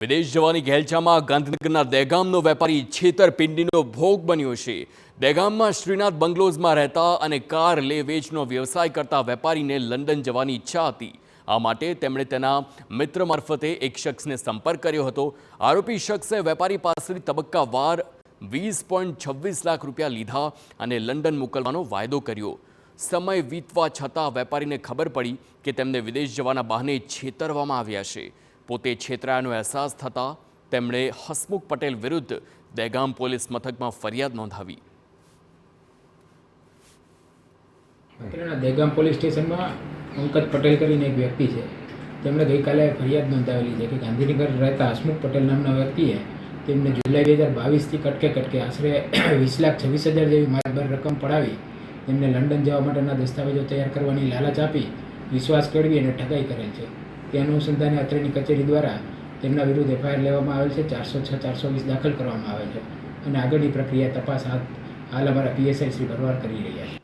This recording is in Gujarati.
વિદેશ જવાની ઘેલછામાં ગાંધીનગરના દહેગામનો વેપારી છેતરપિંડીનો ભોગ બન્યો છે। દહેગામમાં શ્રીનાથ બંગલોઝમાં રહેતા અને કાર લે વેચનો વ્યવસાય કરતા વેપારીને લંડન જવાની ઈચ્છા હતી। આ માટે તેમણે તેના મિત્ર મારફતે એક શખ્સને સંપર્ક કર્યો હતો। આરોપી શખ્સે વેપારી પાસેથી તબક્કાવાર 20.26 લાખ રૂપિયા લીધા અને લંડન મોકલવાનો વાયદો કર્યો। સમય વીતવા છતાં વેપારીને ખબર પડી કે તેમને વિદેશ જવાના બહાને છેતરવામાં આવ્યા છે। પોતે છેતરાયાનો અહેસાસ થતાં તેમણે હસમુખ પટેલ વિરુદ્ધ દહેગામ પોલીસ મથકમાં ફરિયાદ નોંધાવી। દહેગામ પોલીસ સ્ટેશનમાં અંકિત પટેલ કરીને એક વ્યક્તિ છે, તેમણે ગઈકાલે ફરિયાદ નોંધાવેલી છે કે ગાંધીનગર રહેતા હસમુખ પટેલ નામના વ્યક્તિએ તેમને જુલાઈ 2022થી કટકે આશરે 20,26,000 જેવી માતબર રકમ પડાવી તેમને લંડન જવા માટેના દસ્તાવેજો તૈયાર કરવાની લાલચ આપી વિશ્વાસ કેળવી અને ઠગાઈ કરેલ છે। તે અનુસંધાને અત્રેની કચેરી દ્વારા તેમના વિરુદ્ધ એફઆઈઆર લેવામાં આવેલ છે। 406-420 દાખલ કરવામાં આવેલ છે અને આગળની પ્રક્રિયા તપાસ હાલ અમારા પીએસઆઈ શ્રી ભરવાડ કરી રહ્યા છે।